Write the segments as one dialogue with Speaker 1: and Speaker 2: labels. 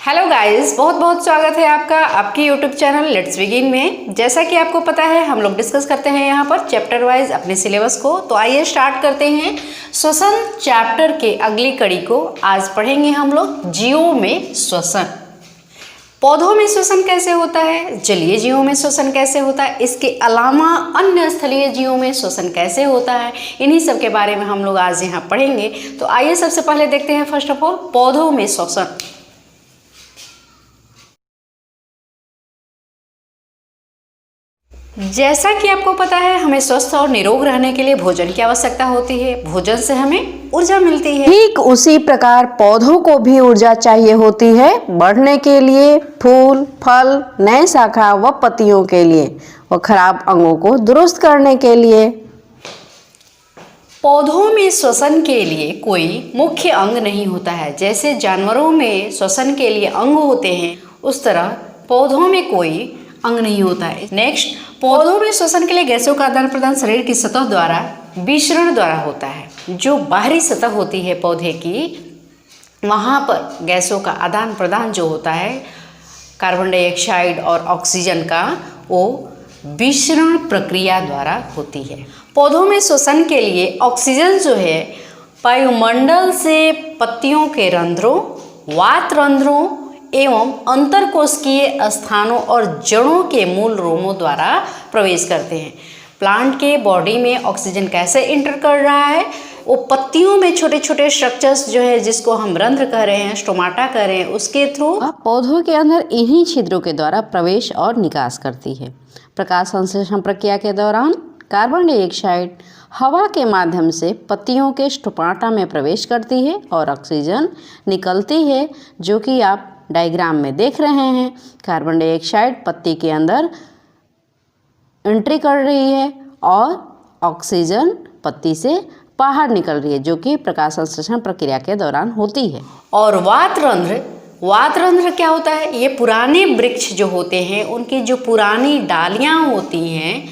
Speaker 1: Hello guys, बहुत बहुत स्वागत है आपका आपकी यूट्यूब चैनल लेट्स बिगिन में। जैसा कि आपको पता है हम लोग डिस्कस करते हैं यहाँ पर चैप्टर वाइज अपने सिलेबस को। तो आइए स्टार्ट करते हैं श्वसन चैप्टर के अगली कड़ी को। आज पढ़ेंगे हम लोग जीवों में श्वसन। पौधों में श्वसन कैसे होता है, जलीय जीवों में श्वसन कैसे होता है, इसके अलावा अन्य स्थलीय जीवों में श्वसन कैसे होता है, इन्हीं सब के बारे में हम लोग आज यहाँ पढ़ेंगे। तो आइए सबसे पहले देखते हैं फर्स्ट ऑफ ऑल पौधों में श्वसन। जैसा कि आपको पता है हमें स्वस्थ और निरोग रहने के लिए भोजन की आवश्यकता होती है। भोजन से हमें ऊर्जा मिलती है। ठीक उसी प्रकार पौधों को भी ऊर्जा चाहिए होती है बढ़ने के लिए, फूल, फल, नए शाखा व पत्तियों के लिए व खराब अंगों को दुरुस्त करने के लिए। पौधों में श्वसन के लिए कोई मुख्य अंग नहीं होता है। जैसे जानवरों में श्वसन के लिए अंग होते हैं, उस तरह पौधों में कोई अंग नहीं होता है। नेक्स्ट, पौधों में श्वसन के लिए गैसों का आदान प्रदान शरीर की सतह द्वारा विसरण द्वारा होता है। जो बाहरी सतह होती है पौधे की, वहाँ पर गैसों का आदान प्रदान जो होता है कार्बन डाइऑक्साइड और ऑक्सीजन का, वो विसरण प्रक्रिया द्वारा होती है। पौधों में श्वसन के लिए ऑक्सीजन जो है वायुमंडल से पत्तियों के रंध्रों, वात रंध्रों एवं अंतरकोशिकीय स्थानों और जड़ों के मूल रोमों द्वारा प्रवेश करते हैं। प्लांट के बॉडी में ऑक्सीजन कैसे इंटर कर रहा है, वो पत्तियों में छोटे छोटे स्ट्रक्चर्स जो है जिसको हम रंध्र कह रहे हैं, स्टोमाटा कह रहे हैं, उसके थ्रू पौधों के अंदर इन्हीं छिद्रों के द्वारा प्रवेश और निकास करती है। प्रकाश संश्लेषण प्रक्रिया के दौरान कार्बन डाइऑक्साइड हवा के माध्यम से पत्तियों के स्टोमाटा में प्रवेश करती है और ऑक्सीजन निकलती है, जो कि आप डायग्राम में देख रहे हैं। कार्बन डाइऑक्साइड पत्ती के अंदर एंट्री कर रही है और ऑक्सीजन पत्ती से बाहर निकल रही है, जो कि प्रकाश संश्लेषण प्रक्रिया के दौरान होती है। और वात रंध्र क्या होता है? ये पुराने वृक्ष जो होते हैं, उनकी जो पुरानी डालियां होती हैं,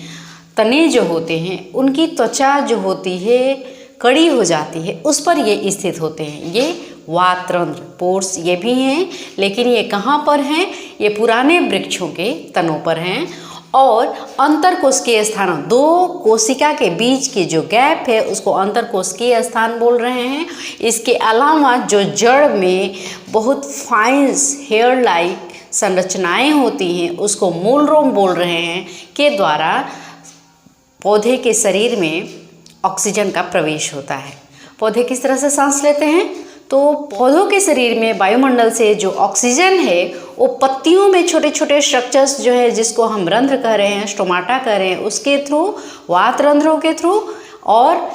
Speaker 1: तने जो होते हैं, उनकी त्वचा जो होती है कड़ी हो जाती है, उस पर ये स्थित होते हैं। ये वातरंध्र पोर्स ये भी हैं, लेकिन ये कहाँ पर हैं? ये पुराने वृक्षों के तनों पर हैं। और अंतरकोशिकीय स्थान, दो कोशिका के बीच की जो गैप है उसको अंतरकोशिकीय स्थान बोल रहे हैं। इसके अलावा जो जड़ में बहुत फाइन्स हेयर लाइक संरचनाएं होती हैं उसको मूल रोम बोल रहे हैं, के द्वारा पौधे के शरीर में ऑक्सीजन का प्रवेश होता है। पौधे किस तरह से सांस लेते हैं? तो पौधों के शरीर में वायुमंडल से जो ऑक्सीजन है वो पत्तियों में छोटे छोटे स्ट्रक्चर्स जो है जिसको हम रंध्र कह रहे हैं, स्टोमाटा कह रहे हैं, उसके थ्रू, वात रंध्रों के थ्रू और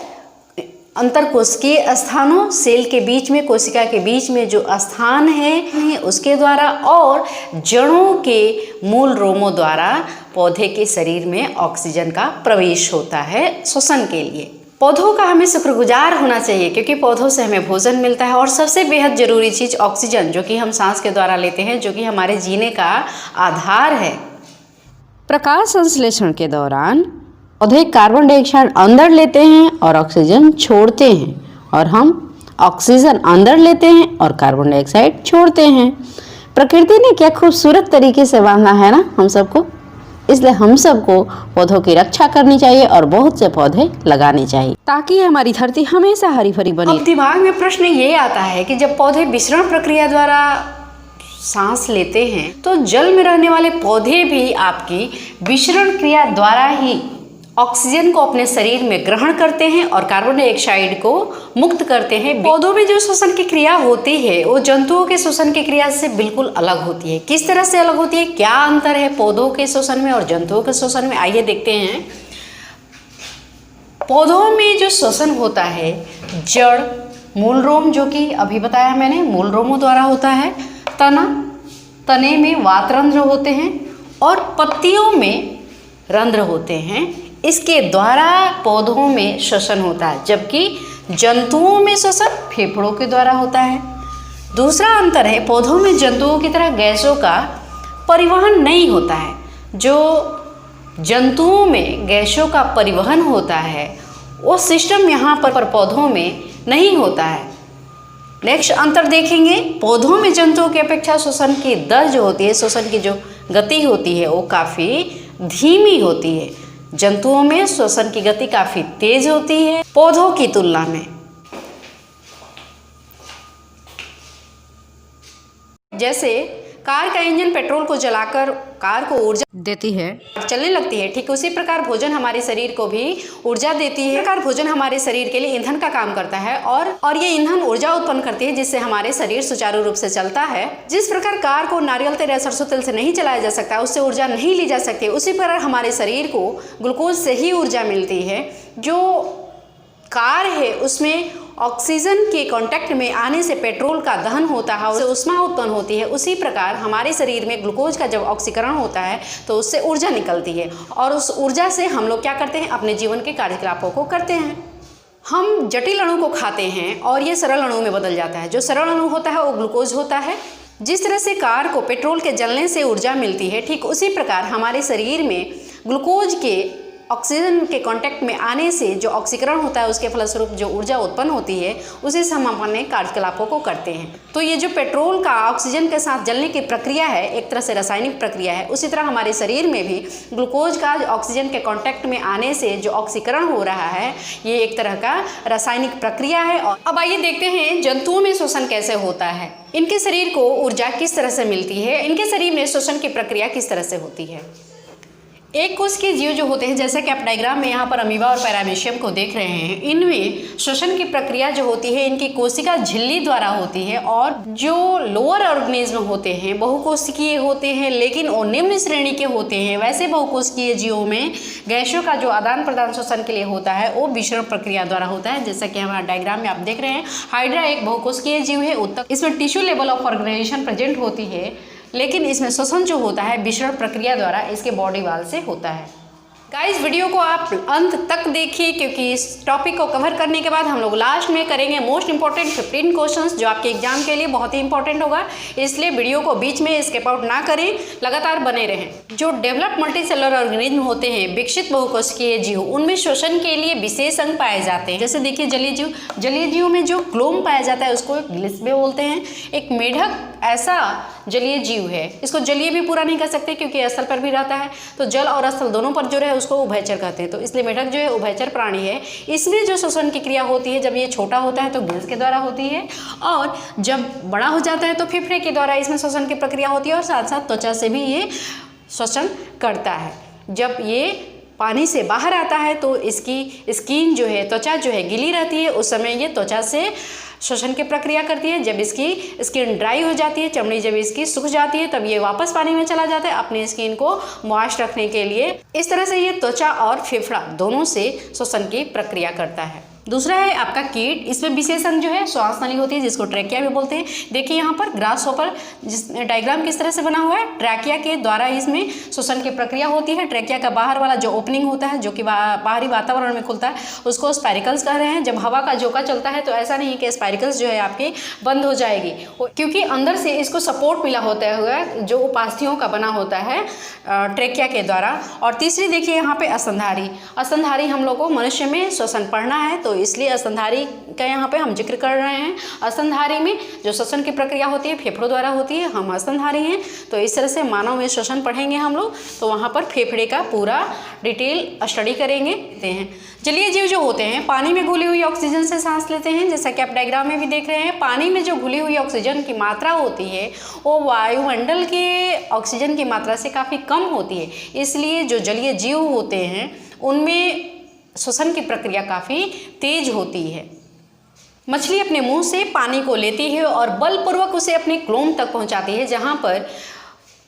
Speaker 1: अंतरकोशिकीय स्थानों, सेल के बीच में, कोशिका के बीच में जो स्थान है उसके द्वारा, और जड़ों के मूल रोमों द्वारा पौधे के शरीर में ऑक्सीजन का प्रवेश होता है श्वसन के लिए। पौधों का हमें शुक्रगुजार होना चाहिए क्योंकि पौधों से हमें भोजन मिलता है और सबसे बेहद जरूरी चीज़ ऑक्सीजन, जो कि हम सांस के द्वारा लेते हैं, जो कि हमारे जीने का आधार है। प्रकाश संश्लेषण के दौरान पौधे कार्बन डाइऑक्साइड अंदर लेते हैं और ऑक्सीजन छोड़ते हैं, और हम ऑक्सीजन अंदर लेते हैं और कार्बन डाइऑक्साइड छोड़ते हैं। प्रकृति ने क्या खूबसूरत तरीके से बांधा है ना हम सबको, इसलिए हम सबको पौधों की रक्षा करनी चाहिए और बहुत से पौधे लगाने चाहिए ताकि हमारी धरती हमेशा हरी भरी बनी। अब दिमाग में प्रश्न ये आता है कि जब पौधे विसरण प्रक्रिया द्वारा सांस लेते हैं तो जल में रहने वाले पौधे भी आपकी विसरण क्रिया द्वारा ही ऑक्सीजन को अपने शरीर में ग्रहण करते हैं और कार्बन डाइऑक्साइड को मुक्त करते हैं। पौधों में जो श्वसन की क्रिया होती है वो जंतुओं के श्वसन की क्रिया से बिल्कुल अलग होती है। किस तरह से अलग होती है, क्या अंतर है पौधों के श्वसन में और जंतुओं के श्वसन में, आइए देखते हैं। पौधों में जो श्वसन होता है जड़, मूल रोम, जो कि अभी बताया मैंने मूल रोमों द्वारा होता है, तने में वातरंध्र होते हैं और पत्तियों में रंध्र होते हैं, इसके द्वारा पौधों में श्वसन होता है, जबकि जंतुओं में श्वसन फेफड़ों के द्वारा होता है। दूसरा अंतर है पौधों में जंतुओं की तरह गैसों का परिवहन नहीं होता है। जो जंतुओं में गैसों का परिवहन होता है वो सिस्टम यहाँ पर पौधों में नहीं होता है। नेक्स्ट अंतर देखेंगे, पौधों में जंतुओं की अपेक्षा श्वसन की दर जो होती है, श्वसन की जो गति होती है वो काफ़ी धीमी होती है। जंतुओं में श्वसन की गति काफ़ी तेज होती है पौधों की तुलना में। जैसे कार का इंजन पेट्रोल को जलाकर कार को ऊर्जा देती है, चलने लगती है, ठीक उसी प्रकार भोजन हमारे शरीर को भी ऊर्जा देती है। प्रकार भोजन हमारे शरीर के लिए ईंधन का काम करता है और ये ईंधन ऊर्जा उत्पन्न करती है जिससे हमारे शरीर सुचारू रूप से चलता है। जिस प्रकार कार को नारियल तेल या सरसों तेल से नहीं चलाया जा सकता, उससे ऊर्जा नहीं ली जा सकती, उसी प्रकार हमारे शरीर को ग्लूकोज से ही ऊर्जा मिलती है। जो कार है उसमें ऑक्सीजन के कांटेक्ट में आने से पेट्रोल का दहन होता है, उससे ऊष्मा उत्पन्न होती है। उसी प्रकार हमारे शरीर में ग्लूकोज का जब ऑक्सीकरण होता है तो उससे ऊर्जा निकलती है और उस ऊर्जा से हम लोग क्या करते हैं, अपने जीवन के कार्यकलापों को करते हैं। हम जटिल अणु को खाते हैं और ये सरल अणु में बदल जाता है। जो सरल अणु होता है वो ग्लूकोज होता है। जिस तरह से कार को पेट्रोल के जलने से ऊर्जा मिलती है, ठीक उसी प्रकार हमारे शरीर में ग्लूकोज के ऑक्सीजन के कांटेक्ट में आने से जो ऑक्सीकरण होता है उसके फलस्वरूप जो ऊर्जा उत्पन्न होती है उसी से हम अपने कार्यकलापों को करते हैं। तो ये जो पेट्रोल का ऑक्सीजन के साथ जलने की प्रक्रिया है एक तरह से रासायनिक प्रक्रिया है। उसी तरह हमारे शरीर में भी ग्लूकोज का ऑक्सीजन के कांटेक्ट में आने से जो ऑक्सीकरण हो रहा है ये एक तरह का रासायनिक प्रक्रिया है। और अब आइए देखते हैं जंतुओं में श्वसन कैसे होता है, इनके शरीर को ऊर्जा किस तरह से मिलती है, इनके शरीर में श्वसन की प्रक्रिया किस तरह से होती है। एक कोश के जीव जो होते हैं, जैसे कि आप डायग्राम में यहाँ पर अमीबा और पैरामीशियम को देख रहे हैं, इनमें श्वसन की प्रक्रिया जो होती है इनकी कोशिका झिल्ली द्वारा होती है। और जो लोअर ऑर्गेनिज्म होते हैं बहुकोशिकीय होते हैं लेकिन वो निम्न श्रेणी के होते हैं। वैसे बहुकोशिकीय जीवों में गैसों का जो आदान प्रदान श्वसन के लिए होता है वो विषरण प्रक्रिया द्वारा होता है। जैसा कि हमारा डायग्राम में आप देख रहे हैं, हाइड्रा एक बहुकोशिकीय जीव है, उत्तक इसमें tissue level of organisation present होती है, लेकिन इसमें श्वसन जो होता है विषरण प्रक्रिया द्वारा इसके बॉडी वाल से होता है। गाइस वीडियो को आप अंत तक देखिए क्योंकि इस टॉपिक को कवर करने के बाद हम लोग लास्ट में करेंगे मोस्ट इंपॉर्टेंट 15 क्वेश्चंस जो आपके एग्जाम के लिए बहुत ही इंपॉर्टेंट होगा। इसलिए वीडियो को बीच में स्किप आउट ना करें, लगातार बने रहें। जो डेवलप्ड मल्टीसेलुलर ऑर्गेनिज्म होते हैं, विकसित बहुकोशिकीय जीव, उनमें श्वसन के लिए विशेष अंग पाए जाते हैं। जैसे देखिए जलीय जीव में जो क्लोम पाया जाता है उसको गिल्स्बे बोलते हैं। एक मेढक ऐसा जलीय जीव है, इसको जलीय भी पूरा नहीं कर सकते क्योंकि स्थल पर भी रहता है, तो जल और स्थल दोनों पर जो है उसको उभयचर कहते हैं। तो इसलिए मेढक जो है उभयचर प्राणी है। इसमें जो श्वसन की क्रिया होती है, जब ये छोटा होता है तो गिल्स के द्वारा होती है और जब बड़ा हो जाता है तो फेफड़े के द्वारा इसमें श्वसन की प्रक्रिया होती है और साथ साथ त्वचा से भी ये श्वसन करता है। जब ये पानी से बाहर आता है तो इसकी स्किन जो है, त्वचा जो है गीली रहती है, उस समय ये त्वचा से श्वसन की प्रक्रिया करती है। जब इसकी स्किन ड्राई हो जाती है, चमड़ी जब इसकी सूख जाती है, तब ये वापस पानी में चला जाता है अपनी स्किन को मॉइस्ट रखने के लिए। इस तरह से ये त्वचा और फेफड़ा दोनों से श्वसन की प्रक्रिया करता है। दूसरा है आपका कीट, इसमें विशेष अंग जो है श्वास नली होती है जिसको ट्रैकिया भी बोलते हैं। देखिए यहाँ पर ग्रास होपर जिस डायग्राम किस तरह से बना हुआ है, ट्रैकिया के द्वारा इसमें श्वसन की प्रक्रिया होती है। ट्रैकिया का बाहर वाला जो ओपनिंग होता है जो कि बाहरी वातावरण में खुलता है उसको स्पाइरिकल्स कह रहे हैं। जब हवा का झोंका चलता है तो ऐसा नहीं कि स्पाइरिकल्स जो है आपकी बंद हो जाएगी, क्योंकि अंदर से इसको सपोर्ट मिला होता है जो उपास्थियों का बना होता है ट्रैकिया के द्वारा। और तीसरी देखिए यहाँ पे स्तनधारी हम लोग को मनुष्य में श्वसन पढ़ना है तो इसलिए स्तनधारी का यहाँ पे हम जिक्र कर रहे हैं। स्तनधारी में जो श्वसन की प्रक्रिया होती है फेफड़ों द्वारा होती है, हम स्तनधारी हैं। तो इस तरह से मानव में श्वसन पढ़ेंगे हम लोग, तो वहाँ पर फेफड़े का पूरा डिटेल स्टडी करेंगे। जलीय जीव जो होते हैं पानी में घुली हुई ऑक्सीजन से सांस लेते हैं। जैसा कि आप डायग्राम में भी देख रहे हैं, पानी में जो घुली हुई ऑक्सीजन की मात्रा होती है वो वायुमंडल के ऑक्सीजन की मात्रा से काफ़ी कम होती है। इसलिए जो जलीय जीव होते हैं उनमें श्वसन की प्रक्रिया काफ़ी तेज होती है। मछली अपने मुंह से पानी को लेती है और बलपूर्वक उसे अपने क्लोम तक पहुंचाती है, जहां पर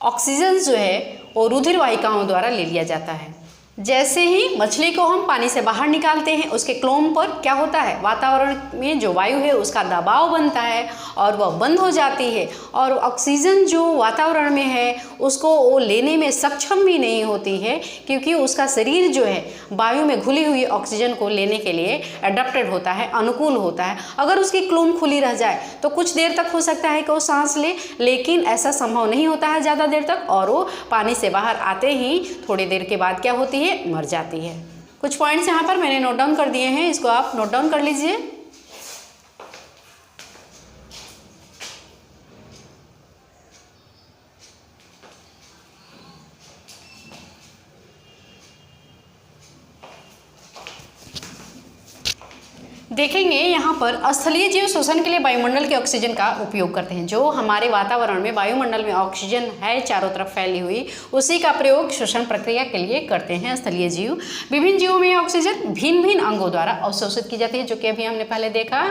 Speaker 1: ऑक्सीजन जो है वो रुधिर वाहिकाओं द्वारा ले लिया जाता है। जैसे ही मछली को हम पानी से बाहर निकालते हैं उसके क्लोम पर क्या होता है, वातावरण में जो वायु है उसका दबाव बनता है और वह बंद हो जाती है और ऑक्सीजन जो वातावरण में है उसको वो लेने में सक्षम भी नहीं होती है, क्योंकि उसका शरीर जो है वायु में घुली हुई ऑक्सीजन को लेने के लिए एडप्टेड होता है, अनुकूल होता है। अगर उसकी क्लोम खुली रह जाए तो कुछ देर तक हो सकता है कि वो सांस ले, लेकिन ऐसा संभव नहीं होता है ज़्यादा देर तक, और वो पानी से बाहर आते ही थोड़ी देर के बाद क्या होती है, मर जाती है। कुछ पॉइंट्स यहाँ पर मैंने नोट डाउन कर दिए हैं, इसको आप नोट डाउन कर लीजिए। देखेंगे यहाँ पर स्थलीय जीव श्वसन के लिए वायुमंडल के ऑक्सीजन का उपयोग करते हैं। जो हमारे वातावरण में वायुमंडल में ऑक्सीजन है चारों तरफ फैली हुई, उसी का प्रयोग श्वसन प्रक्रिया के लिए करते हैं स्थलीय जीव। विभिन्न जीवों में ऑक्सीजन भिन्न भिन्न अंगों द्वारा अवशोषित की जाती है, जो कि अभी हमने पहले देखा।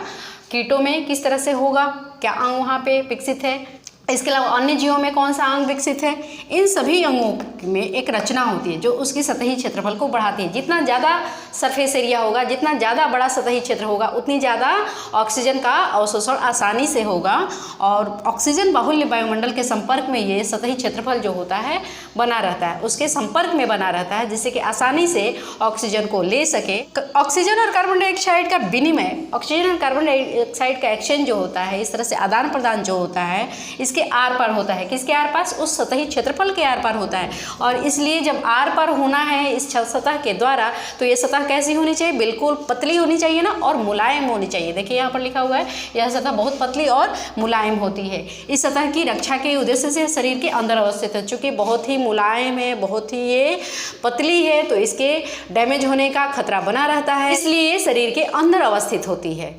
Speaker 1: कीटों में किस तरह से होगा, क्या अंग वहाँ पे विकसित है, इसके अलावा अन्य जीवों में कौन सा अंग विकसित है। इन सभी अंगों में एक रचना होती है जो उसकी सतही क्षेत्रफल को बढ़ाती है। जितना ज़्यादा सरफेस एरिया होगा, जितना ज़्यादा बड़ा सतही क्षेत्र होगा, उतनी ज़्यादा ऑक्सीजन का अवशोषण आसानी से होगा और ऑक्सीजन बाहुल्य वायुमंडल के संपर्क में ये सतही क्षेत्रफल जो होता है बना रहता है, उसके संपर्क में बना रहता है, जिससे कि आसानी से ऑक्सीजन को ले सके। ऑक्सीजन और कार्बन डाइऑक्साइड का विनिमय, ऑक्सीजन और कार्बन डाइऑक्साइड का एक्सचेंज जो होता है, इस तरह से आदान प्रदान जो होता है, इसके आर पार होता है। किसके आर पार? उस सतही क्षेत्रफल के आर पार होता है। और इसलिए जब आर पार होना है इस सतह के द्वारा, तो ये सतह कैसी होनी चाहिए? बिल्कुल पतली होनी चाहिए ना, और मुलायम होनी चाहिए। देखिए यहाँ पर लिखा हुआ है, यह सतह बहुत पतली और मुलायम होती है। इस सतह की रक्षा के उद्देश्य से शरीर के अंदर अवस्थित है। चूंकि बहुत ही मुलायम है, बहुत ही ये पतली है, तो इसके डैमेज होने का खतरा बना रहता है, इसलिए ये शरीर के अंदर अवस्थित होती है।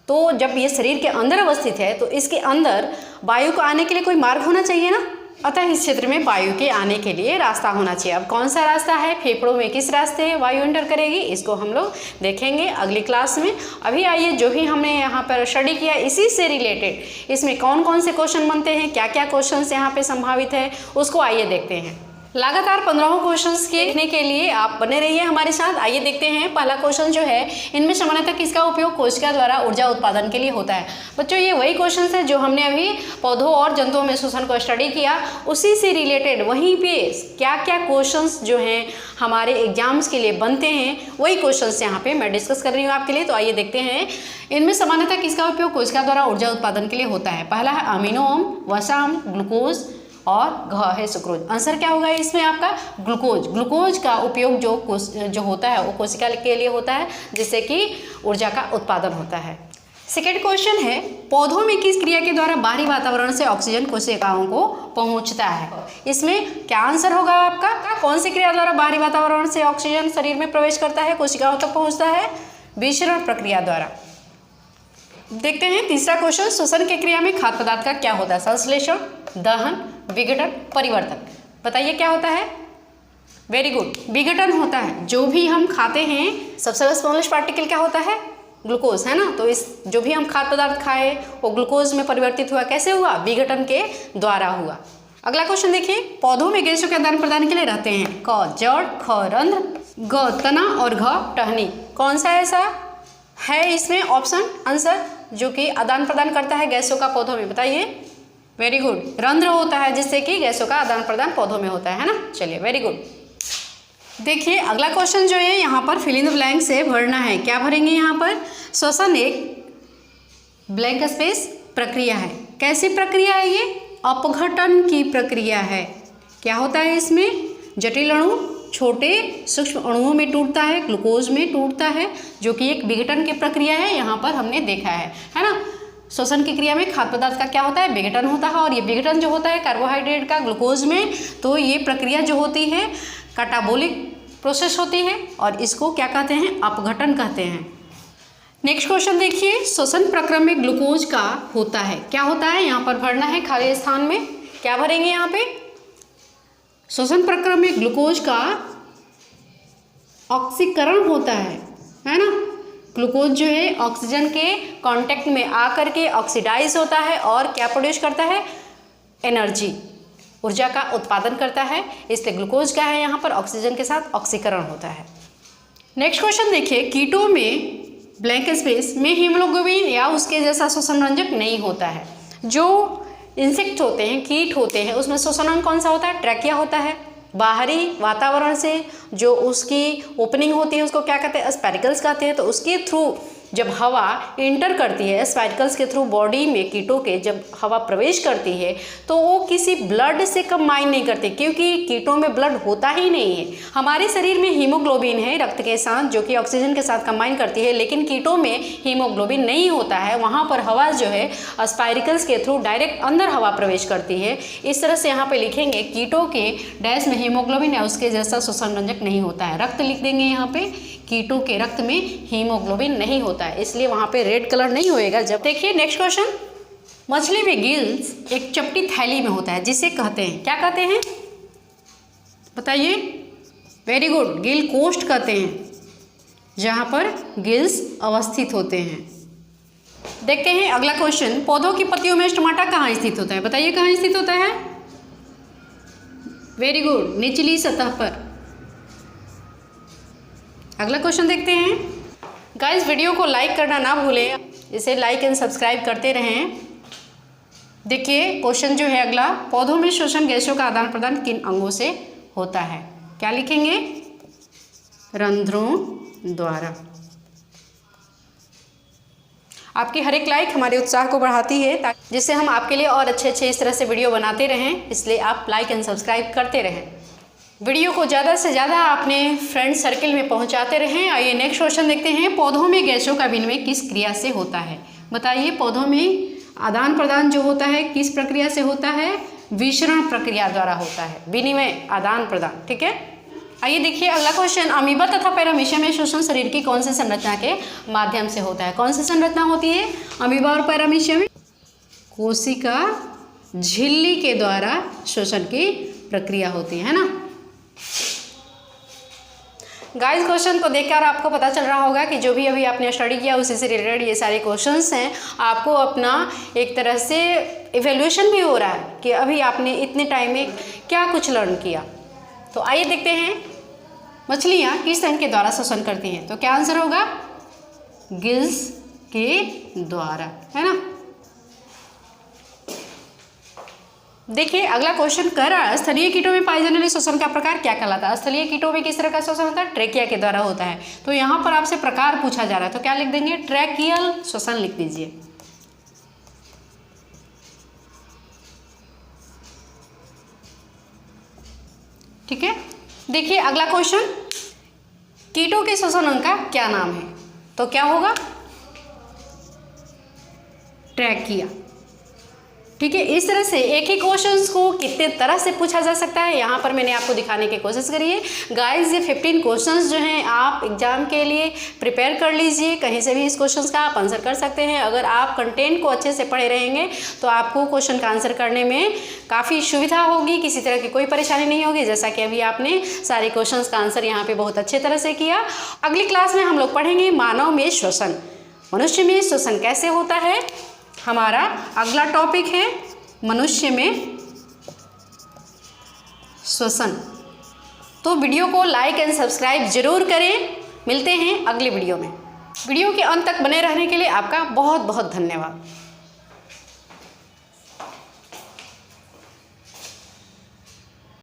Speaker 1: तो जब ये शरीर के अंदर अवस्थित है, तो इसके अंदर वायु को आने के लिए कोई मार्ग होना चाहिए ना। अतः इस क्षेत्र में वायु के आने के लिए रास्ता होना चाहिए। अब कौन सा रास्ता है? फेफड़ों में किस रास्ते है वायु एंटर करेगी, इसको हम लोग देखेंगे अगली क्लास में। अभी आइए, जो भी हमने यहाँ पर स्टडी किया इसी से रिलेटेड इसमें कौन कौन से क्वेश्चन बनते हैं, क्या क्या क्वेश्चन यहाँ पे संभावित है, उसको आइए देखते हैं। लगातार 15 क्वेश्चंस देखने के लिए आप बने रहिए हमारे साथ। आइए देखते हैं पहला क्वेश्चन जो है, इनमें सामान्यतः किसका उपयोग कोशिका द्वारा ऊर्जा उत्पादन के लिए होता है। बच्चों, ये वही क्वेश्चंस है जो हमने अभी पौधों और जंतुओं में श्वसन को स्टडी किया, उसी से रिलेटेड वहीं पे क्या क्या क्वेश्चंस जो हैं हमारे एग्जाम्स के लिए बनते हैं, वही क्वेश्चंस यहाँ पे मैं डिस्कस कर रही हूँ आपके लिए। तो आइए देखते हैं, इनमें सामान्यतः किसका उपयोग कोशिका द्वारा ऊर्जा उत्पादन के लिए होता है। पहला है अमीनो अम्ल, वसा अम्ल, ग्लूकोज और घ है सुक्रोज। आंसर क्या होगा इसमें आपका? ग्लूकोज। ग्लूकोज का उपयोग जो होता है वो कोशिका के लिए होता है, जिससे कि ऊर्जा का उत्पादन होता है। सेकेंड क्वेश्चन है, पौधों में किस क्रिया के द्वारा बाहरी वातावरण से ऑक्सीजन कोशिकाओं को पहुंचता है। इसमें क्या आंसर होगा आपका? कौन सी क्रिया द्वारा बाहरी वातावरण से ऑक्सीजन शरीर में प्रवेश करता है, कोशिकाओं तक पहुंचता है? विसरण प्रक्रिया द्वारा। देखते हैं तीसरा क्वेश्चन, श्वसन की क्रिया में खाद्य पदार्थ का क्या होता है? संश्लेषण, दहन, विघटन, परिवर्तन। बताइए क्या होता है? वेरी गुड, विघटन होता है। जो भी हम खाते हैं, सबसे स्मॉलेस्ट पार्टिकल क्या होता है? ग्लूकोज, है ना। तो इस जो भी हम खाद्य पदार्थ खाए वो ग्लूकोज में परिवर्तित हुआ। कैसे हुआ? विघटन के द्वारा हुआ। अगला क्वेश्चन देखिए, पौधों में गैसों के आदान प्रदान के लिए रहते हैं क जड़, ख रंध्र, ग तना और घ टहनी। कौन सा ऐसा है इसमें ऑप्शन आंसर जो कि आदान प्रदान करता है गैसों का पौधों में? बताइए। वेरी गुड, रंध्र होता है, जिससे कि गैसों का आदान प्रदान पौधों में होता है ना। चलिए, वेरी गुड। देखिए अगला क्वेश्चन जो है यहाँ पर फिल इन द ब्लैंक से भरना है। क्या भरेंगे यहाँ पर? श्वसन एक ब्लैंक स्पेस प्रक्रिया है। कैसी प्रक्रिया है ये? अपघटन की प्रक्रिया है। क्या होता है इसमें? जटिल अणु छोटे सूक्ष्म अणुओं में टूटता है, ग्लूकोज में टूटता है, जो कि एक विघटन की प्रक्रिया है। यहाँ पर हमने देखा है ना। श्वसन की क्रिया में खाद्य पदार्थ का क्या होता है? विघटन होता है। और ये विघटन जो होता है कार्बोहाइड्रेट का ग्लूकोज में, तो ये प्रक्रिया जो होती है कैटाबोलिक प्रोसेस होती है, और इसको क्या कहते हैं? अपघटन कहते हैं। नेक्स्ट क्वेश्चन देखिए, श्वसन प्रक्रम में ग्लूकोज का होता है। क्या होता है? यहाँ पर भरना है खाली स्थान में। क्या भरेंगे यहाँ पे? श्वसन प्रक्रम में ग्लूकोज का ऑक्सीकरण होता है ना। ग्लूकोज जो है ऑक्सीजन के कांटेक्ट में आकर के ऑक्सीडाइज होता है और क्या प्रोड्यूस करता है? एनर्जी, ऊर्जा का उत्पादन करता है। इसलिए ग्लूकोज क्या है यहाँ पर? ऑक्सीजन के साथ ऑक्सीकरण होता है। नेक्स्ट क्वेश्चन देखिए, कीटों में ब्लैंक स्पेस में हीमोग्लोबिन या उसके जैसा श्वसन रंजक नहीं होता है। जो इंसेक्ट होते हैं, कीट होते हैं, उसमें श्वसन अंग कौन सा होता है? ट्रैकिया होता है। बाहरी वातावरण से जो उसकी ओपनिंग होती है उसको क्या कहते हैं? स्पाइरकल्स कहते हैं। तो उसके थ्रू जब हवा इंटर करती है, स्पाइरकल्स के थ्रू बॉडी में कीटों के जब हवा प्रवेश करती है, तो वो किसी ब्लड से कंबाइन नहीं करती, क्योंकि कीटों में ब्लड होता ही नहीं है। हमारे शरीर में हीमोग्लोबिन है रक्त के साथ, जो कि ऑक्सीजन के साथ कंबाइन करती है, लेकिन कीटों में हीमोग्लोबिन नहीं होता है। वहाँ पर हवा जो है स्पाइरकल्स के थ्रू डायरेक्ट अंदर हवा प्रवेश करती है। इस तरह से यहाँ पे लिखेंगे, कीटों के डैश में हीमोग्लोबिन या उसके जैसा श्वसन रंजक नहीं होता है। रक्त लिख देंगे यहाँ पे, कीटों के रक्त में हीमोग्लोबिन नहीं होता होता है, इसलिए वहाँ पे रेड कलर नहीं होएगा। जब देखिए नेक्स्ट क्वेश्चन, मछली में गिल्स एक चपटी थैली में होता है जिसे कहते हैं, क्या कहते हैं बताइए? वेरी गुड, गिल कोष्ठ कहते हैं, जहाँ पर गिल्स अवस्थित होते हैं। देखते हैं अगला क्वेश्चन, पौधों की पत्तियों में स्टोमाटा कहाँ स्थित होता है? बताइए कहाँ स्थित होता है? वेरी गुड, निचली सतह पर। अगला क्वेश्चन देखते हैं। गाइस वीडियो को लाइक करना ना भूलें, इसे लाइक एंड सब्सक्राइब करते रहें। देखिए क्वेश्चन जो है अगला, पौधों में श्वसन गैसों का आदान प्रदान किन अंगों से होता है? क्या लिखेंगे? रंध्रों द्वारा। आपकी हर एक लाइक हमारे उत्साह को बढ़ाती है, जिससे हम आपके लिए और अच्छे अच्छे इस तरह से वीडियो बनाते रहें, इसलिए आप लाइक एंड सब्सक्राइब करते रहें। वीडियो को ज़्यादा से ज़्यादा अपने फ्रेंड सर्किल में पहुंचाते रहें। आइए नेक्स्ट क्वेश्चन देखते हैं, पौधों में गैसों का विनिमय किस क्रिया से होता है? बताइए, पौधों में आदान प्रदान जो होता है किस प्रक्रिया से होता है? विसरण प्रक्रिया द्वारा होता है, विनिमय आदान प्रदान। ठीक है, आइए देखिए अगला क्वेश्चन, अमीबा तथा पैरामीशियम में श्वसन शरीर की कौन सी संरचना के माध्यम से होता है? कौन सी संरचना होती है अमीबा और पैरामीशियम में? कोशिका झिल्ली के द्वारा श्वसन की प्रक्रिया होती है ना। गाइस क्वेश्चन को देखकर आपको पता चल रहा होगा कि जो भी अभी आपने स्टडी किया उसी से रिलेटेड ये सारे क्वेश्चंस हैं। आपको अपना एक तरह से इवैल्यूएशन भी हो रहा है कि अभी आपने इतने टाइम में क्या कुछ लर्न किया। तो आइए देखते हैं, मछलियाँ किस अंग के द्वारा श्वसन करती हैं? तो क्या आंसर होगा? गिल्स के द्वारा, है ना। देखिए अगला क्वेश्चन कह रहा है, स्थलीय कीटों में पाए जाने वाले श्वसन का प्रकार क्या कहलाता है? स्थलीय कीटों में किस तरह का श्वसन होता है? ट्रेकिया के द्वारा होता है। तो यहाँ पर आपसे प्रकार पूछा जा रहा है, तो क्या लिख देंगे? ट्रैकियल श्वसन लिख दीजिए। ठीक है, देखिए अगला क्वेश्चन, कीटों के श्वसन अंग का क्या नाम है? तो क्या होगा? ट्रैकिया। ठीक है, इस तरह से एक ही क्वेश्चंस को कितने तरह से पूछा जा सकता है, यहाँ पर मैंने आपको दिखाने की कोशिश करी है। गाइस ये 15 क्वेश्चंस जो हैं आप एग्जाम के लिए प्रिपेयर कर लीजिए, कहीं से भी इस क्वेश्चंस का आप आंसर कर सकते हैं। अगर आप कंटेंट को अच्छे से पढ़े रहेंगे तो आपको क्वेश्चन का आंसर करने में काफ़ी सुविधा होगी, किसी तरह की कोई परेशानी नहीं होगी। जैसा कि अभी आपने सारे क्वेश्चंस का आंसर यहाँ पर बहुत अच्छे तरह से किया। अगली क्लास में हम लोग पढ़ेंगे मानव में श्वसन, मनुष्य में श्वसन कैसे होता है। हमारा अगला टॉपिक है मनुष्य में श्वसन। तो वीडियो को लाइक एंड सब्सक्राइब जरूर करें। मिलते हैं अगले वीडियो में। वीडियो के अंत तक बने रहने के लिए आपका बहुत बहुत धन्यवाद।